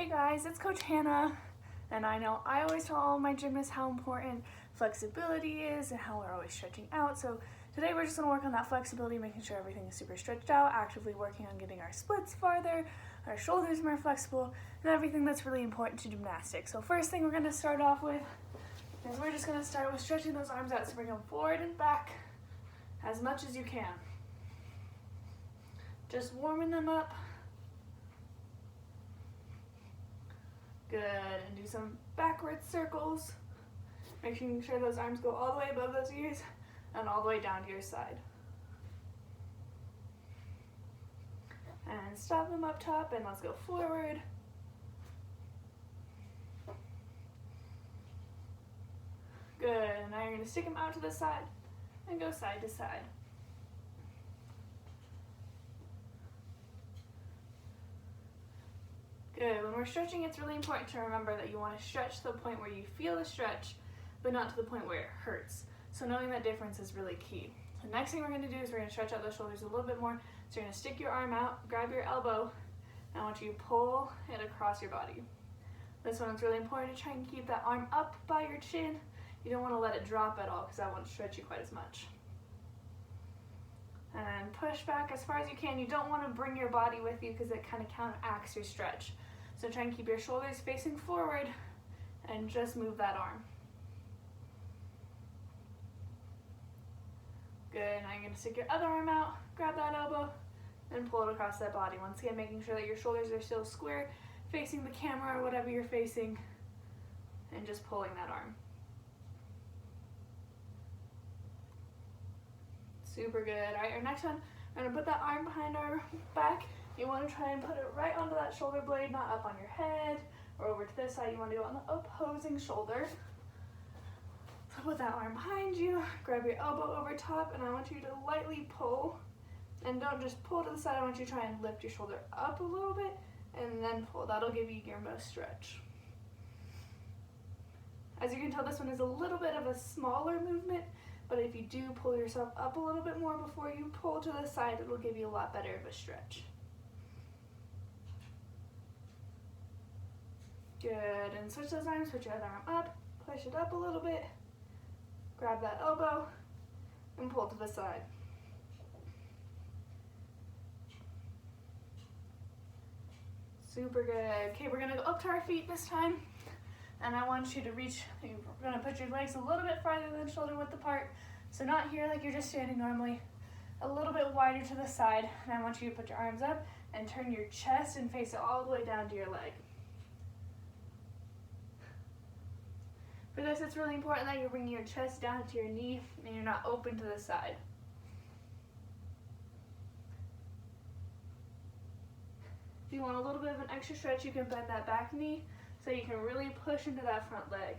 Hey guys, it's Coach Hannah, and I know I always tell all my gymnasts how important flexibility is and how we're always stretching out. So today we're just going to work on that flexibility, making sure everything is super stretched out, actively working on getting our splits farther, our shoulders more flexible, and everything that's really important to gymnastics. So first thing we're going to start off with is we're just going to start with stretching those arms out. So bring them forward and back as much as you can. Just warming them up. Good, and do some backwards circles, making sure those arms go all the way above those ears and all the way down to your side. And stop them up top and let's go forward. Good, and now you're going to stick them out to the side and go side to side. Good. When we're stretching, it's really important to remember that you want to stretch to the point where you feel the stretch, but not to the point where it hurts. So knowing that difference is really key. The next thing we're going to do is we're going to stretch out the shoulders a little bit more. So you're going to stick your arm out, grab your elbow, and I want you to pull it across your body. This one is really important to try and keep that arm up by your chin. You don't want to let it drop at all because that won't stretch you quite as much. And push back as far as you can. You don't want to bring your body with you because it kind of counteracts your stretch. So try and keep your shoulders facing forward and just move that arm. Good, now you're going to stick your other arm out, grab that elbow, and pull it across that body. Once again, making sure that your shoulders are still square, facing the camera or whatever you're facing, and just pulling that arm. Super good. All right, our next one, we're going to put that arm behind our back. You want to try and put it right onto that shoulder blade, not up on your head or over to this side. You want to go on the opposing shoulder. So put that arm behind you, grab your elbow over top, and I want you to lightly pull. And don't just pull to the side, I want you to try and lift your shoulder up a little bit and then pull. That'll give you your most stretch. As you can tell, this one is a little bit of a smaller movement, but if you do pull yourself up a little bit more before you pull to the side, it'll give you a lot better of a stretch. Good, and switch those arms, put your other arm up, push it up a little bit, grab that elbow, and pull to the side. Super good. Okay, we're gonna go up to our feet this time, and I want you to reach, you're gonna put your legs a little bit farther than shoulder width apart, so not here like you're just standing normally, a little bit wider to the side, and I want you to put your arms up and turn your chest and face it all the way down to your leg. For this, it's really important that you're bringing your chest down to your knee and you're not open to the side. If you want a little bit of an extra stretch, you can bend that back knee so you can really push into that front leg.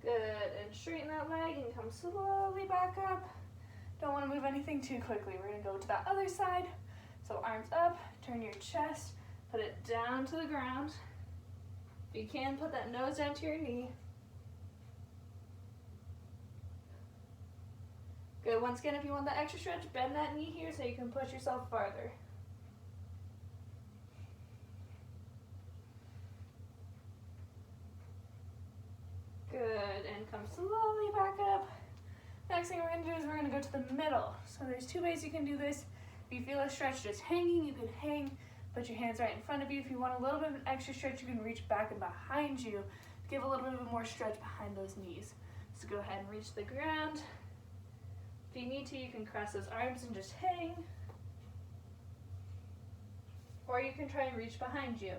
Good, and straighten that leg and come slowly back up. Don't want to move anything too quickly. We're going to go to that other side. So arms up, turn your chest, put it down to the ground. If you can, put that nose down to your knee. Good, once again, if you want that extra stretch, bend that knee here so you can push yourself farther. Good, and come slowly back up. Next thing we're going to do is we're going to go to the middle. So there's two ways you can do this. If you feel a stretch just hanging, you can hang, put your hands right in front of you. If you want a little bit of an extra stretch, you can reach back and behind you. Give a little bit of more stretch behind those knees. So go ahead and reach the ground. If you need to, you can cross those arms and just hang. Or you can try and reach behind you.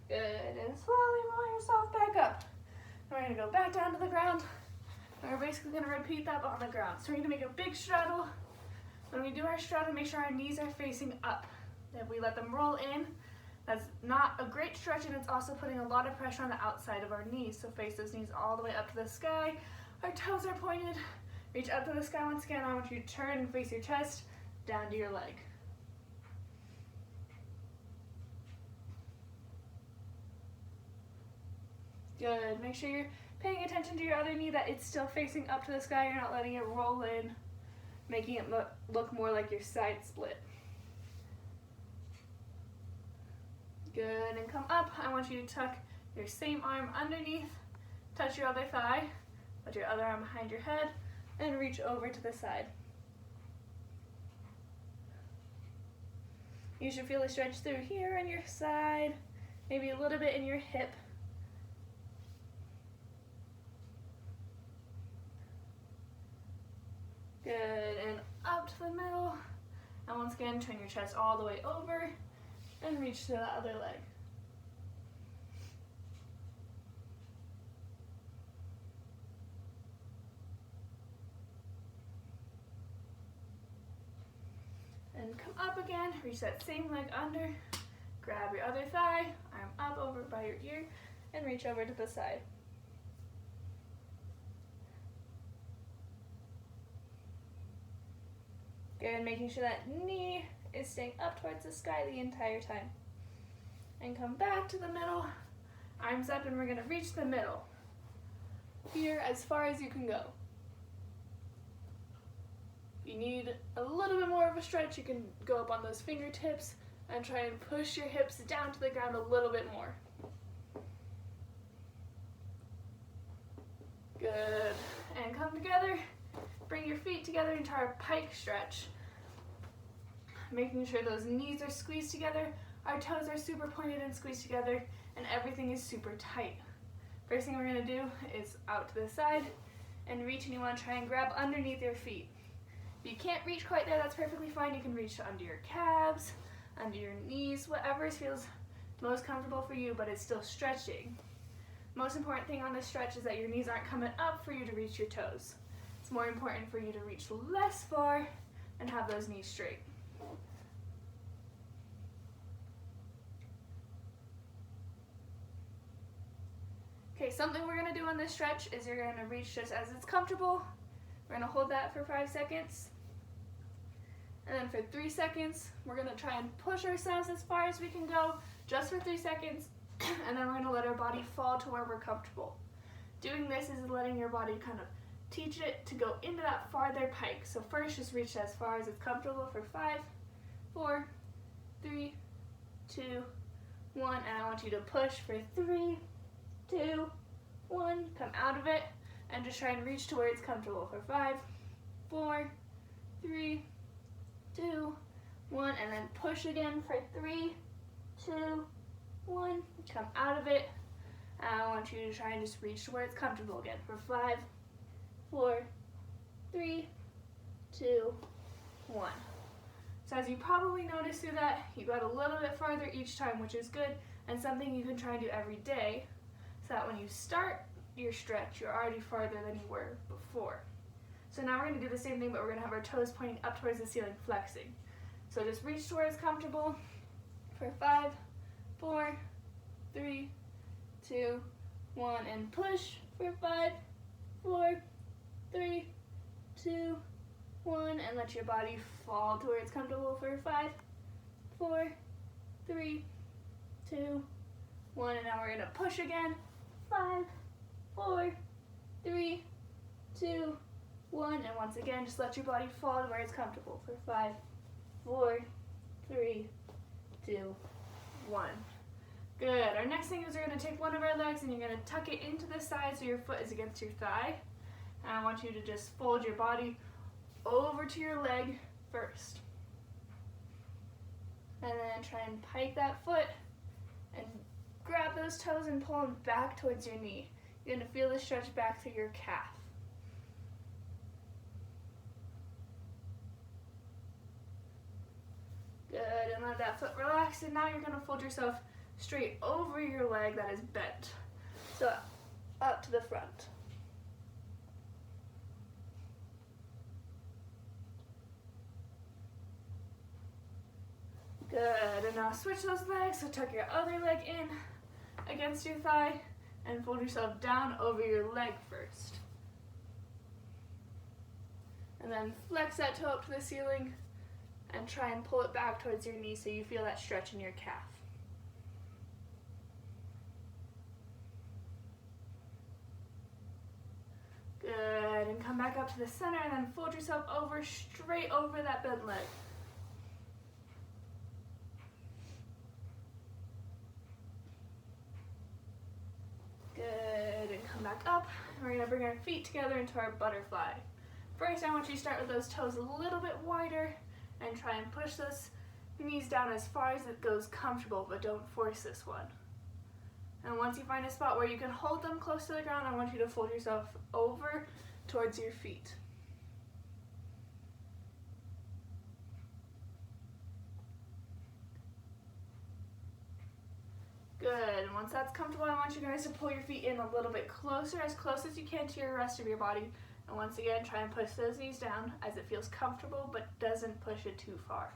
Good, and slowly roll yourself back up. We're going to go back down to the ground, and we're basically going to repeat that on the ground. So we're going to make a big straddle. When we do our straddle, make sure our knees are facing up. If we let them roll in, that's not a great stretch, and it's also putting a lot of pressure on the outside of our knees. So face those knees all the way up to the sky. Our toes are pointed. Reach up to the sky once again. I want you to turn and face your chest down to your leg. Good. Make sure you're paying attention to your other knee, that it's still facing up to the sky. You're not letting it roll in, making it look more like your side split. Good, and come up. I want you to tuck your same arm underneath, touch your other thigh, put your other arm behind your head, and reach over to the side. You should feel a stretch through here on your side, maybe a little bit in your hip. Good, and up to the middle. And once again, turn your chest all the way over and reach to the other leg. And come up again, reach that same leg under, grab your other thigh, arm up over by your ear, and reach over to the side. Good, making sure that knee is staying up towards the sky the entire time. And come back to the middle, arms up, and we're gonna reach the middle. Here, as far as you can go. If you need a little bit more of a stretch, you can go up on those fingertips and try and push your hips down to the ground a little bit more. Good, and come together. Bring your feet together into our pike stretch. Making sure those knees are squeezed together, our toes are super pointed and squeezed together, and everything is super tight. First thing we're gonna do is out to the side and reach, and you wanna try and grab underneath your feet. If you can't reach quite there, that's perfectly fine. You can reach under your calves, under your knees, whatever feels most comfortable for you, but it's still stretching. Most important thing on this stretch is that your knees aren't coming up for you to reach your toes. It's more important for you to reach less far and have those knees straight. Okay, something we're gonna do on this stretch is you're gonna reach just as it's comfortable. We're gonna hold that for 5 seconds. And then for 3 seconds, we're gonna try and push ourselves as far as we can go, just for 3 seconds, and then we're gonna let our body fall to where we're comfortable. Doing this is letting your body kind of teach it to go into that farther pike. So first, just reach as far as it's comfortable for 5, 4, 3, 2, 1, and I want you to push for 3, 2, 1, come out of it, and just try and reach to where it's comfortable for 5, 4, 3, 2, 1, and then push again for 3, 2, 1, come out of it, and I want you to try and just reach to where it's comfortable again for 5, 4, 3, 2, 1. So as you probably noticed through that, you got a little bit farther each time, which is good, and something you can try and do every day, so that when you start your stretch, you're already farther than you were before. So now we're gonna do the same thing, but we're gonna have our toes pointing up towards the ceiling, flexing. So just reach to where it's comfortable for 5, 4, 3, 2, 1, and push for 5, 4, 3, 2, 1, and let your body fall to where it's comfortable for 5, 4, 3, 2, 1, and now we're gonna push again. 5, 4, 3, 2, 1, and once again, just let your body fall to where it's comfortable for 5, 4, 3, 2, 1. Good. Our next thing is we're going to take one of our legs and you're going to tuck it into the side so your foot is against your thigh. And I want you to just fold your body over to your leg first. And then try and pike that foot and grab those toes and pull them back towards your knee. You're going to feel the stretch back through your calf. Good, and let that foot relax, and now you're going to fold yourself straight over your leg that is bent. So up to the front. Good, and now switch those legs, so tuck your other leg in against your thigh and fold yourself down over your leg first. And then flex that toe up to the ceiling and try and pull it back towards your knee so you feel that stretch in your calf. back up to the center and then fold yourself over, straight over that bent leg. Good, and come back up. We're gonna bring our feet together into our butterfly. First, I want you to start with those toes a little bit wider and try and push those knees down as far as it goes comfortable, but don't force this one. And once you find a spot where you can hold them close to the ground, I want you to fold yourself over towards your feet. Good, and once that's comfortable, I want you guys to pull your feet in a little bit closer, as close as you can to your rest of your body. And once again, try and push those knees down as it feels comfortable, but doesn't push it too far.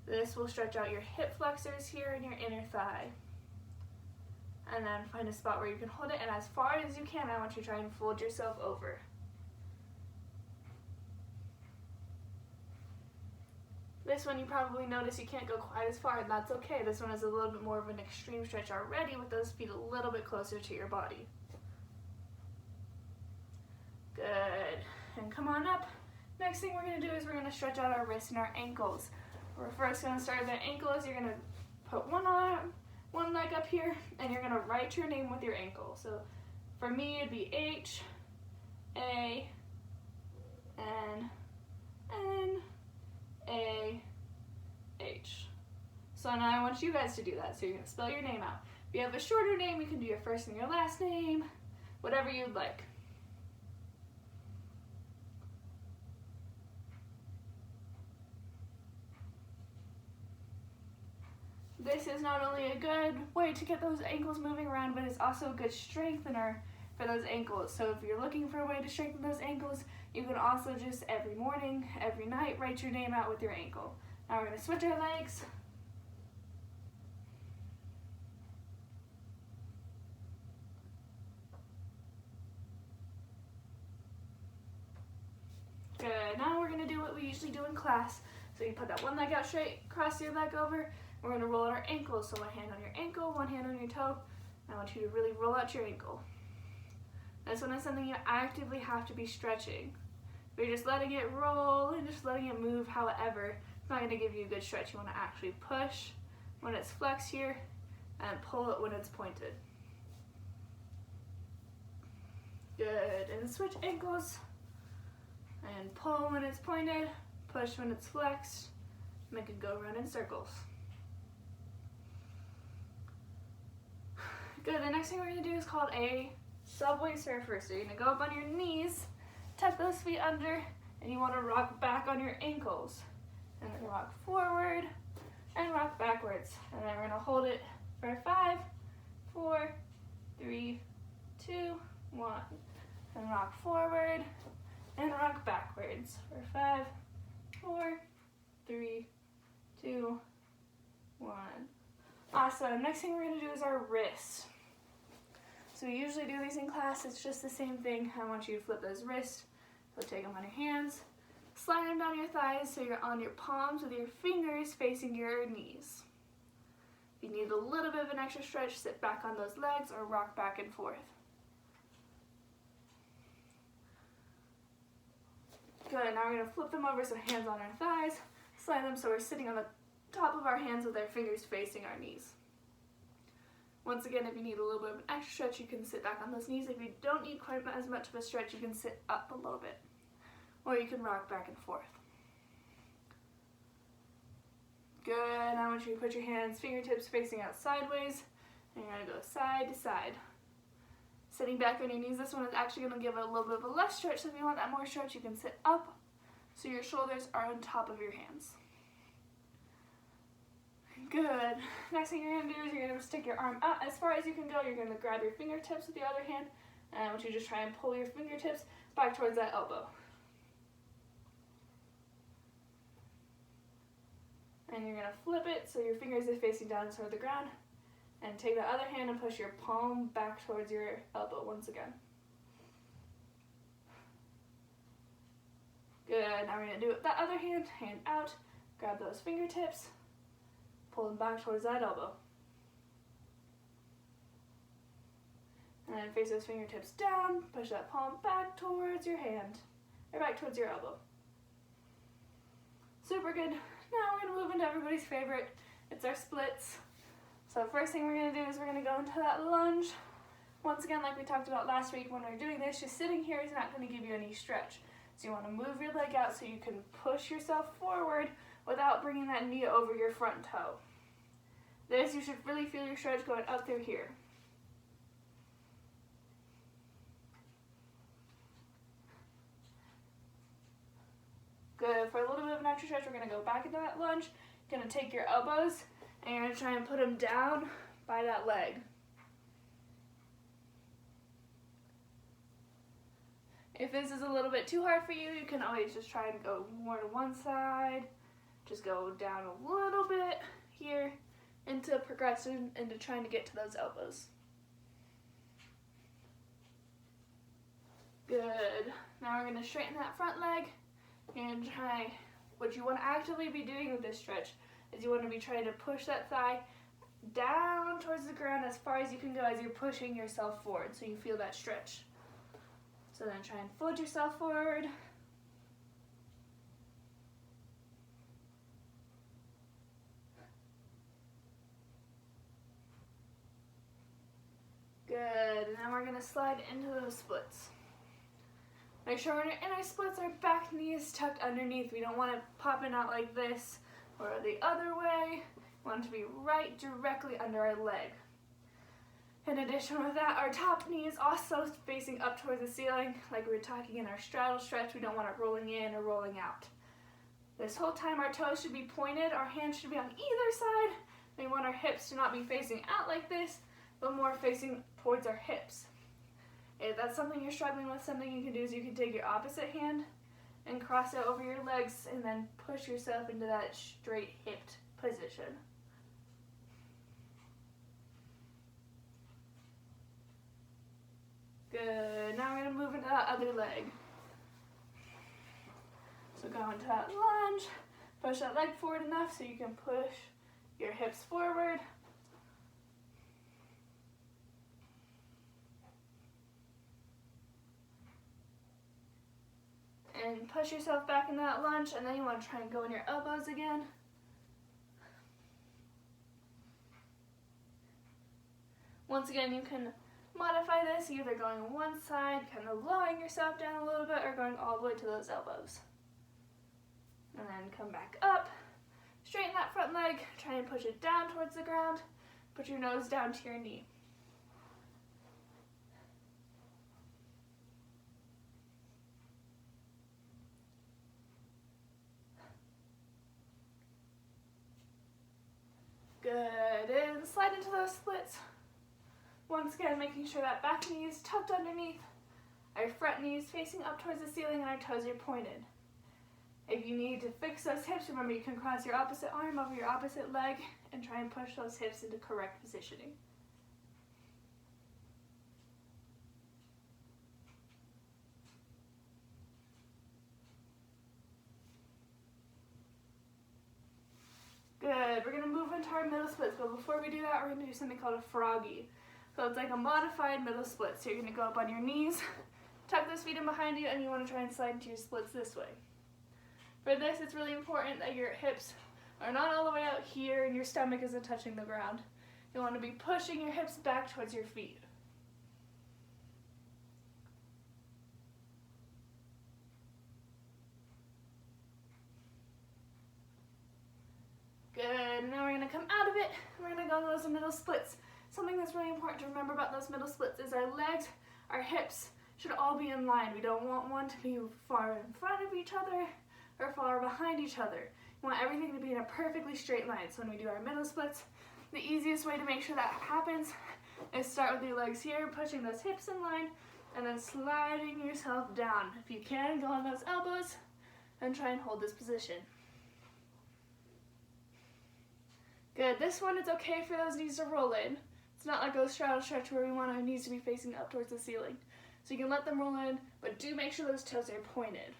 This will stretch out your hip flexors here and your inner thigh. And then find a spot where you can hold it, and as far as you can, I want you to try and fold yourself over. This one you probably notice you can't go quite as far, and that's okay. This one is a little bit more of an extreme stretch already with those feet a little bit closer to your body. Good, and come on up. Next thing we're gonna do is we're gonna stretch out our wrists and our ankles. We're first gonna start with the ankles. You're gonna put one leg up here, and you're gonna write your name with your ankle. So for me, it'd be H, A, N, N, A, H. So now I want you guys to do that. So you're gonna spell your name out. If you have a shorter name, you can do your first and your last name, whatever you'd like. This is not only a good way to get those ankles moving around, but it's also a good strengthener for those ankles. So if you're looking for a way to strengthen those ankles, you can also just every morning, every night, write your name out with your ankle. Now we're going to switch our legs. Good. Now we're going to do what we usually do in class. So you put that one leg out straight, cross your leg over. We're going to roll out our ankles. So one hand on your ankle, one hand on your toe. I want you to really roll out your ankle. This one is something you actively have to be stretching. If you're just letting it roll and just letting it move, however, it's not going to give you a good stretch. You want to actually push when it's flexed here and pull it when it's pointed. Good. And switch ankles. And pull when it's pointed, push when it's flexed. Make it go around in circles. Good, the next thing we're gonna do is called a subway surfer. So you're gonna go up on your knees, tuck those feet under, and you wanna rock back on your ankles. And then rock forward and rock backwards. And then we're gonna hold it for 5, 4, 3, 2, 1. And rock forward and rock backwards for 5, 4, 3, 2, 1. Awesome. Next thing we're going to do is our wrists. So we usually do these in class. It's just the same thing. I want you to flip those wrists. So take them on your hands. Slide them down your thighs so you're on your palms with your fingers facing your knees. If you need a little bit of an extra stretch, sit back on those legs or rock back and forth. Good. Now we're going to flip them over so hands on our thighs. Slide them so we're sitting on the top of our hands with our fingers facing our knees. Once again, if you need a little bit of an extra stretch, you can sit back on those knees. If you don't need quite as much of a stretch, you can sit up a little bit. Or you can rock back and forth. Good. I want you to put your hands, fingertips facing out sideways. And you're going to go side to side. Sitting back on your knees, this one is actually going to give it a little bit of a less stretch. So if you want that more stretch, you can sit up so your shoulders are on top of your hands. Good. Next thing you're going to do is you're going to stick your arm out as far as you can go. You're going to grab your fingertips with the other hand. And I want you to just try and pull your fingertips back towards that elbow. And you're going to flip it so your fingers are facing down toward the ground. And take the other hand and push your palm back towards your elbow once again. Good. Now we're going to do it with that other hand. Hand out. Grab those fingertips. Pull them back towards that elbow. And then face those fingertips down, push that palm back towards your hand, or back towards your elbow. Super good. Now we're gonna move into everybody's favorite. It's our splits. So first thing we're gonna do is we're gonna go into that lunge. Once again, like we talked about last week, when we're doing this, just sitting here is not gonna give you any stretch. So you wanna move your leg out so you can push yourself forward without bringing that knee over your front toe. This, you should really feel your stretch going up through here. Good. For a little bit of an extra stretch, we're going to go back into that lunge. You're going to take your elbows and you're going to try and put them down by that leg. If this is a little bit too hard for you, you can always just try and go more to one side. Just go down a little bit here into progression, into trying to get to those elbows. Good. Now we're going to straighten that front leg. And try, what you want to actively be doing with this stretch is you want to be trying to push that thigh down towards the ground as far as you can go as you're pushing yourself forward, so you feel that stretch. So then try and fold yourself forward. Good, and then we're going to slide into those splits. Make sure when you're in our splits, our back knee is tucked underneath. We don't want it popping out like this or the other way. We want it to be right directly under our leg. In addition with that, our top knee is also facing up towards the ceiling. Like we were talking in our straddle stretch, we don't want it rolling in or rolling out. This whole time our toes should be pointed, our hands should be on either side. We want our hips to not be facing out like this, but more facing towards our hips. If that's something you're struggling with, something you can do is you can take your opposite hand and cross it over your legs and then push yourself into that straight hipped position. Good. Now we're going to move into that other leg. So go into that lunge, push that leg forward enough so you can push your hips forward. And push yourself back in that lunge, and then you want to try and go in your elbows again. Once again, you can modify this, either going on one side, kind of lowering yourself down a little bit, or going all the way to those elbows. And then come back up, straighten that front leg, try and push it down towards the ground, put your nose down to your knee. Good, and slide into those splits. Once again, making sure that back knee is tucked underneath, our front knee is facing up towards the ceiling, and our toes are pointed. If you need to fix those hips, remember you can cross your opposite arm over your opposite leg and try and push those hips into correct positioning. Good, we're going to move into our middle splits, but before we do that, we're going to do something called a froggy. So it's like a modified middle split. So you're going to go up on your knees, tuck those feet in behind you, and you want to try and slide into your splits this way. For this, it's really important that your hips are not all the way out here and your stomach isn't touching the ground. You want to be pushing your hips back towards your feet. Good, now we're going to come out of it, and we're going to go into those middle splits. Something that's really important to remember about those middle splits is our legs, our hips should all be in line. We don't want one to be far in front of each other or far behind each other. We want everything to be in a perfectly straight line. So when we do our middle splits, the easiest way to make sure that happens is start with your legs here, pushing those hips in line, and then sliding yourself down. If you can, go on those elbows and try and hold this position. Good, this one it's okay for those knees to roll in. It's not like those straddle stretch where we want our knees to be facing up towards the ceiling. So you can let them roll in, but do make sure those toes are pointed.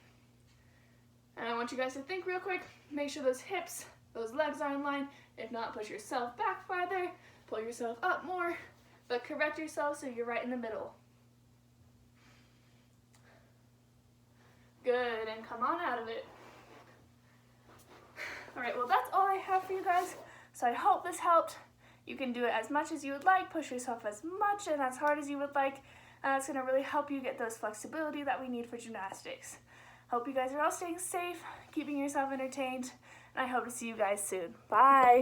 And I want you guys to think real quick, make sure those hips, those legs are in line. If not, push yourself back farther, pull yourself up more, but correct yourself so you're right in the middle. Good, and come on out of it. All right, well, that's all I have for you guys, so I hope this helped. You can do it as much as you would like, push yourself as much and as hard as you would like, and that's gonna really help you get those flexibility that we need for gymnastics. Hope you guys are all staying safe, keeping yourself entertained, and I hope to see you guys soon. Bye.